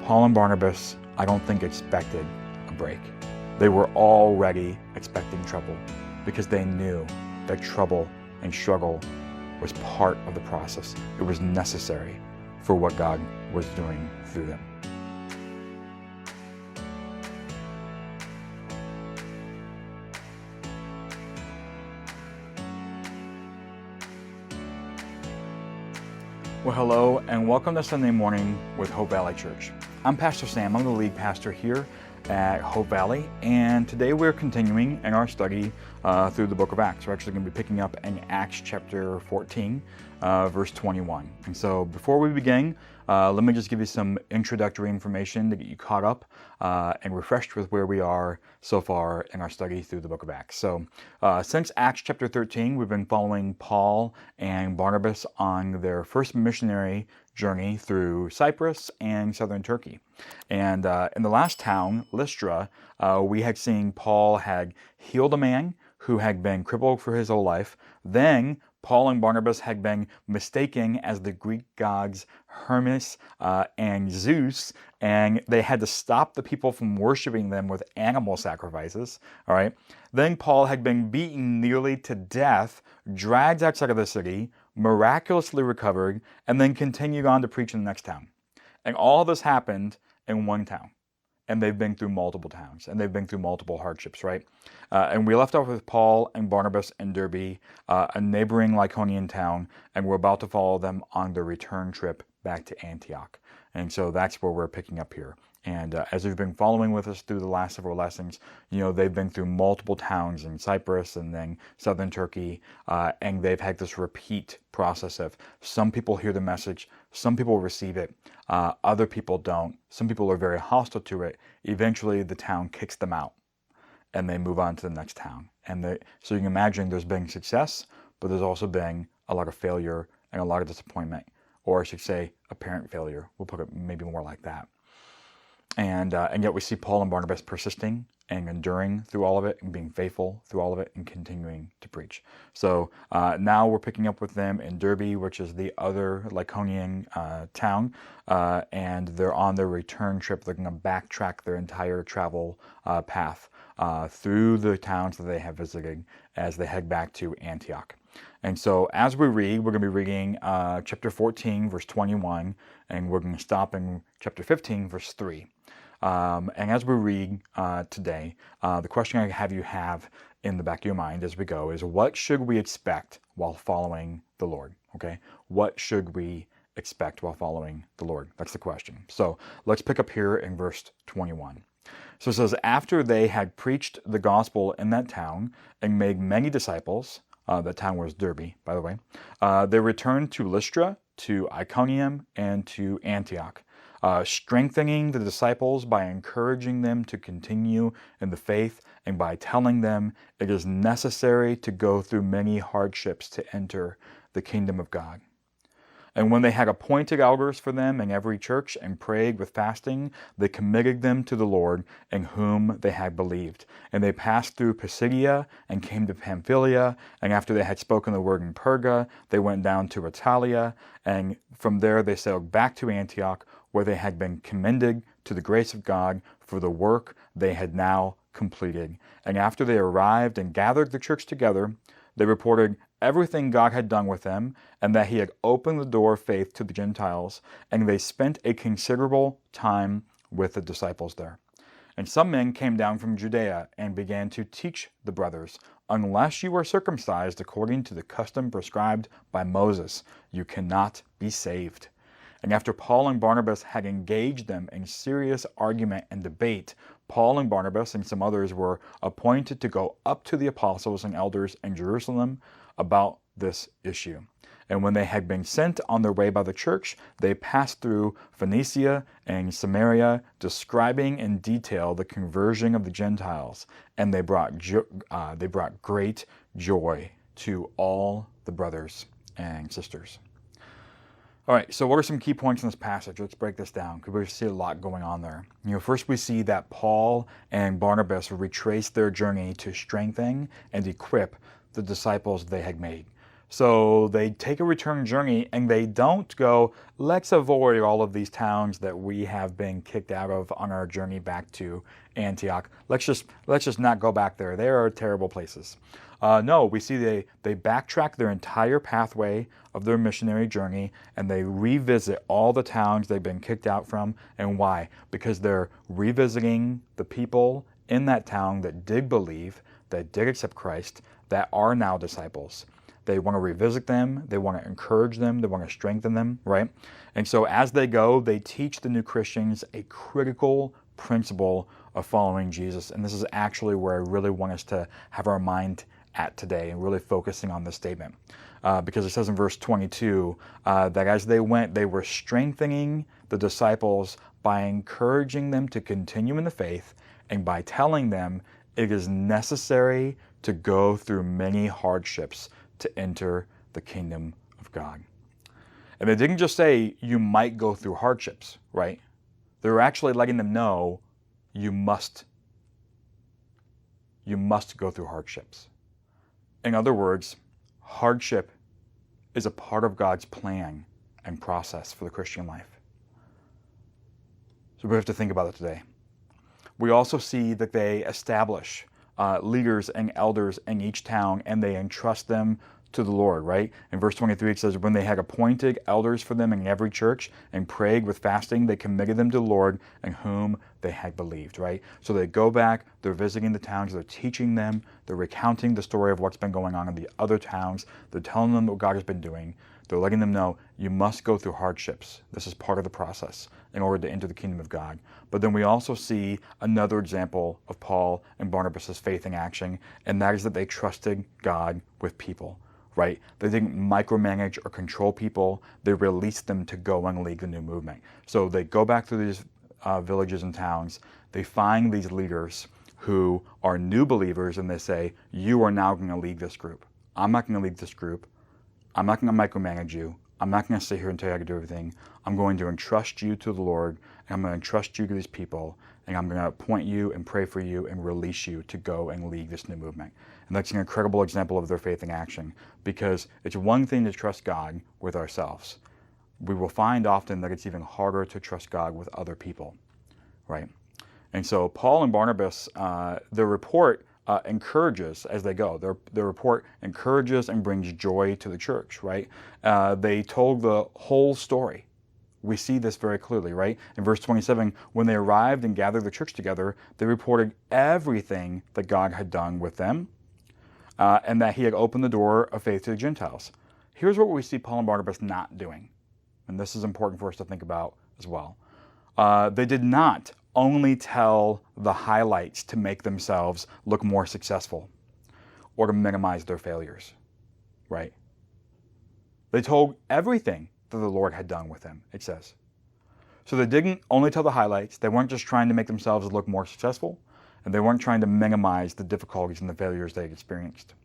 Paul and Barnabas, I don't think expected a break. They were already expecting trouble because they knew that trouble and struggle was part of the process. It was necessary for what God was doing through them. Well, hello and welcome to Sunday Morning with Hope Valley Church. I'm Pastor Sam. I'm the lead pastor here at Hope Valley, and today we're continuing in our study through the book of Acts. We're actually going to be picking up in Acts chapter 14, verse 21. And so before we begin, let me just give you some introductory information to get you caught up and refreshed with where we are so far in our study through the book of Acts. So since Acts chapter 13, we've been following Paul and Barnabas on their first missionary journey through Cyprus and southern Turkey. And in the last town, Lystra, we had seen Paul had healed a man who had been crippled for his whole life. Then Paul and Barnabas had been mistaken as the Greek gods Hermes and Zeus, and they had to stop the people from worshiping them with animal sacrifices. All right. Then Paul had been beaten nearly to death, dragged outside of the city, miraculously recovered, and then continued on to preach in the next town. And all this happened in one town. And they've been through multiple towns, and they've been through multiple hardships, right? And we left off with Paul and Barnabas in Derbe, a neighboring Lycaonian town, and we're about to follow them on their return trip back to Antioch. And so that's where we're picking up here. And as you've been following with us through the last several lessons, you know, they've been through multiple towns in Cyprus and then southern Turkey, and they've had this repeat process of some people hear the message, some people receive it, other people don't. Some people are very hostile to it. Eventually, the town kicks them out, and they move on to the next town. So you can imagine there's been success, but there's also been a lot of failure and a lot of disappointment, or I should say apparent failure. We'll put it maybe more like that. And yet we see Paul and Barnabas persisting and enduring through all of it and being faithful through all of it and continuing to preach. So now we're picking up with them in Derbe, which is the other Lycaonian town, and they're on their return trip. They're going to backtrack their entire travel path through the towns that they have visited as they head back to Antioch. And so as we read, we're going to be reading chapter 14, verse 21, and we're going to stop in chapter 15, verse 3. And as we read today, the question I have you have in the back of your mind as we go is, what should we expect while following the Lord? Okay, what should we expect while following the Lord? That's the question. So let's pick up here in verse 21. So it says, after they had preached the gospel in that town and made many disciples, that town was Derbe, by the way, they returned to Lystra, to Iconium, and to Antioch, strengthening the disciples by encouraging them to continue in the faith and by telling them it is necessary to go through many hardships to enter the kingdom of God. And when they had appointed elders for them in every church and prayed with fasting, they committed them to the Lord in whom they had believed. And they passed through Pisidia and came to Pamphylia. And after they had spoken the word in Perga, they went down to Italia. And from there they sailed back to Antioch, where they had been commended to the grace of God for the work they had now completed. And after they arrived and gathered the church together, they reported everything God had done with them, and that he had opened the door of faith to the Gentiles, and they spent a considerable time with the disciples there. And some men came down from Judea and began to teach the brothers, unless you are circumcised according to the custom prescribed by Moses, you cannot be saved. And after Paul and Barnabas had engaged them in serious argument and debate, Paul and Barnabas and some others were appointed to go up to the apostles and elders in Jerusalem about this issue. And when they had been sent on their way by the church, they passed through Phoenicia and Samaria, describing in detail the conversion of the Gentiles, and they brought great joy to all the brothers and sisters. All right, so what are some key points in this passage? Let's break this down because we see a lot going on there. First we see that Paul and Barnabas retraced their journey to strengthen and equip the disciples they had made. So they take a return journey and they don't go, let's avoid all of these towns that we have been kicked out of on our journey back to Antioch. Let's just not go back there. They are terrible places. No, we see they backtrack their entire pathway of their missionary journey and they revisit all the towns they've been kicked out from. And why? Because they're revisiting the people in that town that did believe, that did accept Christ, that are now disciples. They want to revisit them, they want to encourage them, they want to strengthen them, right? And so as they go, they teach the new Christians a critical principle of following Jesus. And this is actually where I really want us to have our mind at today and really focusing on this statement. Because it says in verse 22 that as they went, they were strengthening the disciples by encouraging them to continue in the faith and by telling them it is necessary to go through many hardships to enter the kingdom of God. And they didn't just say you might go through hardships, right? They were actually letting them know you must go through hardships. In other words, hardship is a part of God's plan and process for the Christian life. So we have to think about it today. We also see that they establish leaders and elders in each town and they entrust them to the Lord, right? In verse 23 it says, when they had appointed elders for them in every church and prayed with fasting, they committed them to the Lord in whom they had believed, right? So they go back, they're visiting the towns, they're teaching them, they're recounting the story of what's been going on in the other towns, they're telling them what God has been doing, they're letting them know you must go through hardships. This is part of the process in order to enter the kingdom of God. But then we also see another example of Paul and Barnabas' faith in action, and that is that they trusted God with people. Right? They didn't micromanage or control people. They released them to go and lead the new movement. So they go back through these villages and towns. They find these leaders who are new believers and they say, you are now going to lead this group. I'm not going to lead this group. I'm not going to micromanage you. I'm not going to sit here and tell you how to do everything. I'm going to entrust you to the Lord, and I'm going to entrust you to these people, and I'm going to appoint you and pray for you and release you to go and lead this new movement. And that's an incredible example of their faith in action, because it's one thing to trust God with ourselves. We will find often that it's even harder to trust God with other people, right? And so Paul and Barnabas, their report encourages as they go. Their report encourages and brings joy to the church, right? They told the whole story. We see this very clearly, right? In verse 27, when they arrived and gathered the church together, they reported everything that God had done with them and that he had opened the door of faith to the Gentiles. Here's what we see Paul and Barnabas not doing, and this is important for us to think about as well. They did not only tell the highlights to make themselves look more successful or to minimize their failures, right? They told everything that the Lord had done with them, it says. So they didn't only tell the highlights. They weren't just trying to make themselves look more successful, and they weren't trying to minimize the difficulties and the failures they experienced.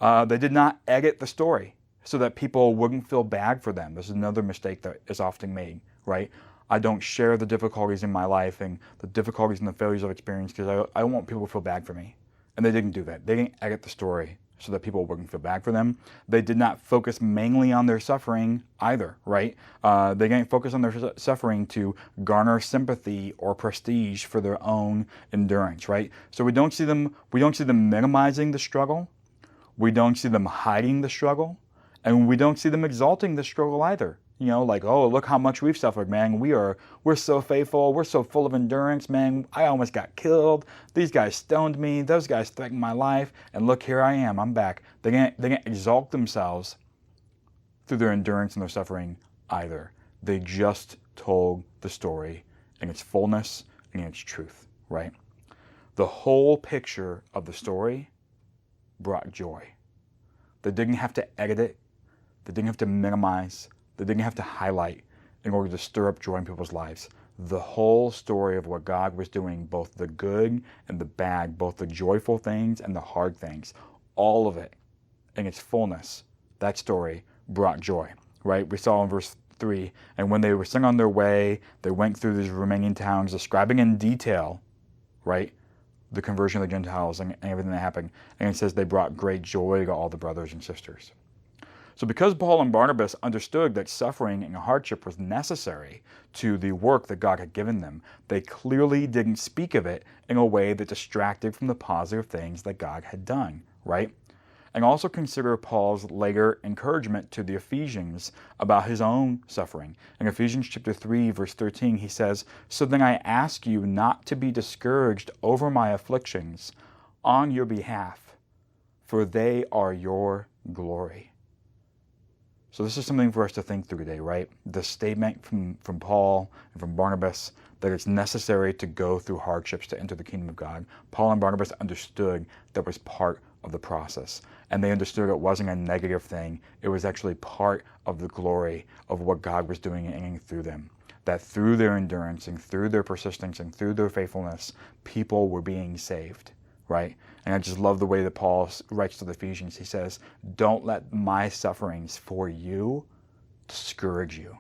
They did not edit the story so that people wouldn't feel bad for them. This is another mistake that is often made, right? I don't share the difficulties in my life and the difficulties and the failures I've experienced because I don't want people to feel bad for me. And they didn't do that. They didn't edit the story so that people wouldn't feel bad for them. They did not focus mainly on their suffering either, right? They didn't focus on their suffering to garner sympathy or prestige for their own endurance, right? So we don't see them minimizing the struggle. We don't see them hiding the struggle. And we don't see them exalting the struggle either. You know, like, oh, look how much we've suffered, man. We're so faithful. We're so full of endurance, man. I almost got killed. These guys stoned me. Those guys threatened my life. And look, here I am. I'm back. They can't exalt themselves through their endurance and their suffering either. They just told the story in its fullness and in its truth, right? The whole picture of the story brought joy. They didn't have to edit it. They didn't have to minimize. They didn't have to highlight in order to stir up joy in people's lives. The whole story of what God was doing, both the good and the bad, both the joyful things and the hard things, all of it in its fullness, that story brought joy, right? We saw in verse 3, and when they were sent on their way, they went through these Romanian towns, describing in detail, right, the conversion of the Gentiles and everything that happened. And it says they brought great joy to all the brothers and sisters. So because Paul and Barnabas understood that suffering and hardship was necessary to the work that God had given them, they clearly didn't speak of it in a way that distracted from the positive things that God had done, right? And also consider Paul's later encouragement to the Ephesians about his own suffering. In Ephesians chapter 3, verse 13, he says, "So then I ask you not to be discouraged over my afflictions on your behalf, for they are your glory." So this is something for us to think through today, right? The statement from Paul and from Barnabas that it's necessary to go through hardships to enter the kingdom of God. Paul and Barnabas understood that was part of the process. And they understood it wasn't a negative thing. It was actually part of the glory of what God was doing in and through them. That through their endurance and through their persistence and through their faithfulness, people were being saved, right? And I just love the way that Paul writes to the Ephesians. He says, "Don't let my sufferings for you discourage you."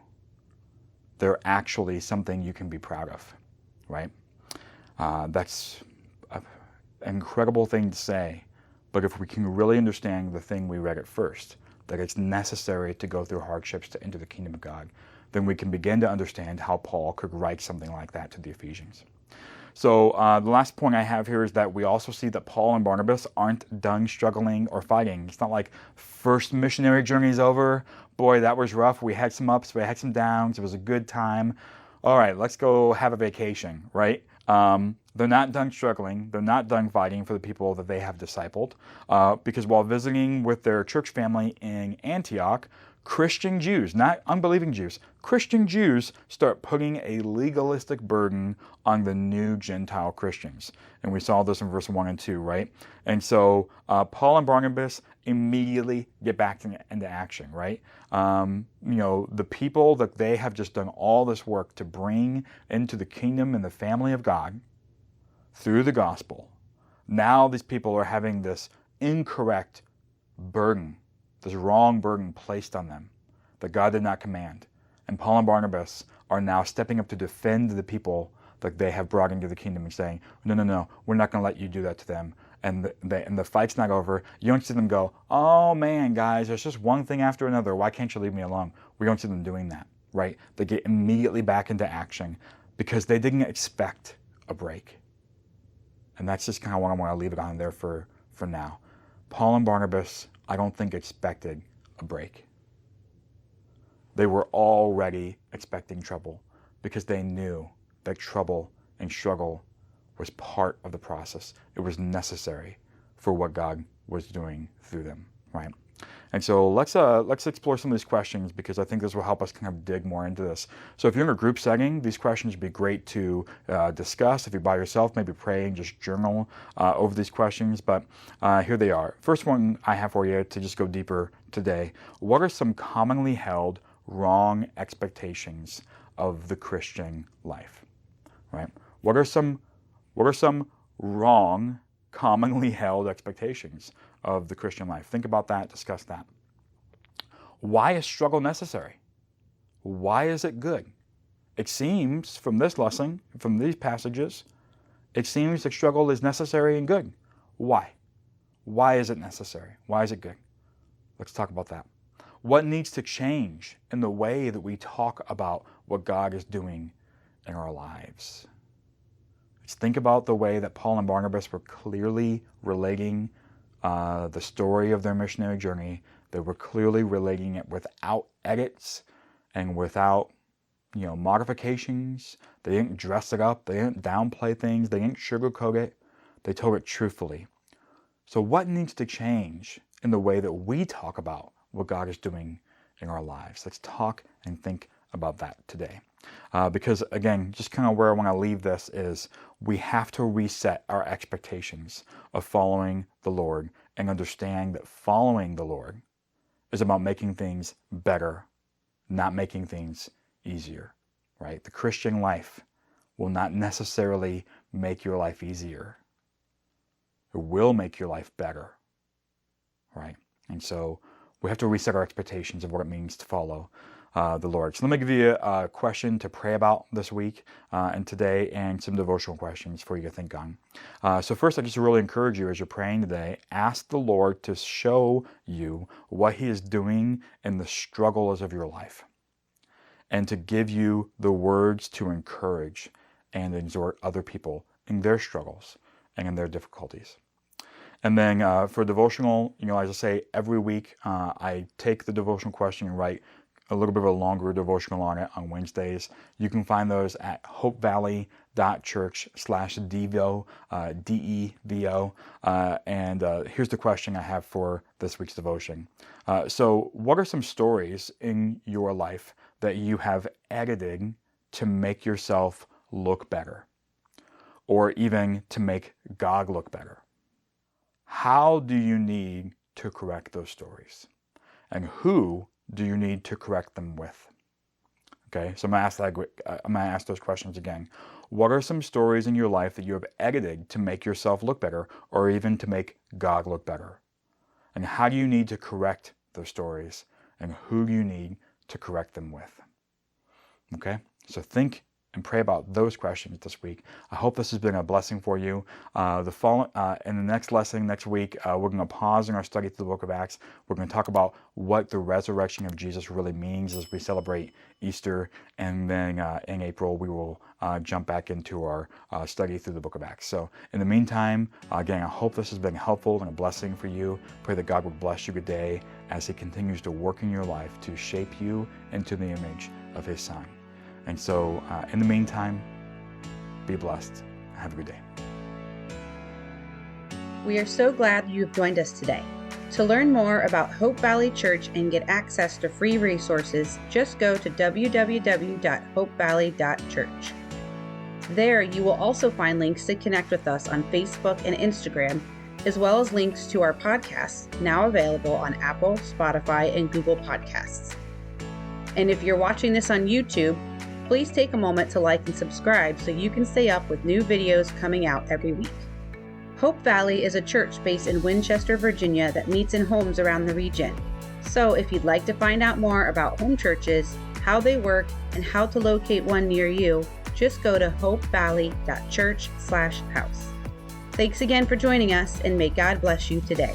They're actually something you can be proud of, right? That's an incredible thing to say. But if we can really understand the thing we read at first, that it's necessary to go through hardships to enter the kingdom of God, then we can begin to understand how Paul could write something like that to the Ephesians. So the last point I have here is that we also see that Paul and Barnabas aren't done struggling or fighting. It's not like first missionary journey's over. Boy, that was rough. We had some ups, we had some downs. It was a good time. All right, let's go have a vacation, right? They're not done struggling. They're not done fighting for the people that they have discipled. Because while visiting with their church family in Antioch, Christian Jews, not unbelieving Jews, Christian Jews start putting a legalistic burden on the new Gentile Christians. And we saw this in verse 1 and 2, right? And so Paul and Barnabas immediately get back into action, right? The people that they have just done all this work to bring into the kingdom and the family of God through the gospel, now these people are having this incorrect burden, this wrong burden placed on them that God did not command. And Paul and Barnabas are now stepping up to defend the people that they have brought into the kingdom and saying, no, we're not going to let you do that to them. And the fight's not over. You don't see them go, "Oh man, guys, there's just one thing after another. Why can't you leave me alone?" We don't see them doing that, right? They get immediately back into action because they didn't expect a break. And that's just kind of what I want to leave it on there for now. Paul and Barnabas, I don't think expected a break. They were already expecting trouble because they knew that trouble and struggle was part of the process. It was necessary for what God was doing through them, right? And so let's explore some of these questions because I think this will help us kind of dig more into this. So if you're in a group setting, these questions would be great to discuss. If you're by yourself, maybe pray and just journal over these questions. But here they are. First one I have for you to just go deeper today. What are some commonly held wrong expectations of the Christian life, right? What are some wrong, commonly held expectations of the Christian life? Think about that, discuss that. Why is struggle necessary? Why is it good? It seems from this lesson, from these passages, it seems that struggle is necessary and good. Why? Why is it necessary? Why is it good? Let's talk about that. What needs to change in the way that we talk about what God is doing in our lives? Let's think about the way that Paul and Barnabas were clearly relating the story of their missionary journey. They were clearly relating it without edits and without modifications. They didn't dress it up. They didn't downplay things. They didn't sugarcoat it. They told it truthfully. So what needs to change in the way that we talk about what God is doing in our lives? Let's talk and think about that today. Because again, just kind of where I want to leave this is we have to reset our expectations of following the Lord and understand that following the Lord is about making things better, not making things easier, right? The Christian life will not necessarily make your life easier. It will make your life better, right? And so we have to reset our expectations of what it means to follow the Lord. So let me give you a question to pray about this week and today, and some devotional questions for you to think on. So first, I just really encourage you as you're praying today, ask the Lord to show you what He is doing in the struggles of your life, and to give you the words to encourage and exhort other people in their struggles and in their difficulties. And then for devotional, as I say, every week I take the devotional question and write a little bit of a longer devotional on it on Wednesdays. You can find those at hopevalley.church/devo, D-E-V-O. And here's the question I have for this week's devotion. So what are some stories in your life that you have edited to make yourself look better, or even to make God look better? How do you need to correct those stories? And who do you need to correct them with? Okay, so I'm going to ask those questions again. What are some stories in your life that you have edited to make yourself look better, or even to make God look better? And how do you need to correct those stories? And who do you need to correct them with? Okay, so think and pray about those questions this week. I hope this has been a blessing for you. In the next lesson next week, we're going to pause in our study through the book of Acts. We're going to talk about what the resurrection of Jesus really means as we celebrate Easter. And then in April, we will jump back into our study through the book of Acts. So in the meantime, again, I hope this has been helpful and a blessing for you. Pray that God will bless you today as He continues to work in your life to shape you into the image of His Son. And so, in the meantime, be blessed. Have a good day. We are so glad you've joined us today. To learn more about Hope Valley Church and get access to free resources, just go to www.hopevalley.church. There, you will also find links to connect with us on Facebook and Instagram, as well as links to our podcasts, now available on Apple, Spotify, and Google Podcasts. And if you're watching this on YouTube, please take a moment to like and subscribe so you can stay up with new videos coming out every week. Hope Valley is a church based in Winchester, Virginia that meets in homes around the region. So if you'd like to find out more about home churches, how they work, and how to locate one near you, just go to hopevalley.church/house. Thanks again for joining us, and may God bless you today.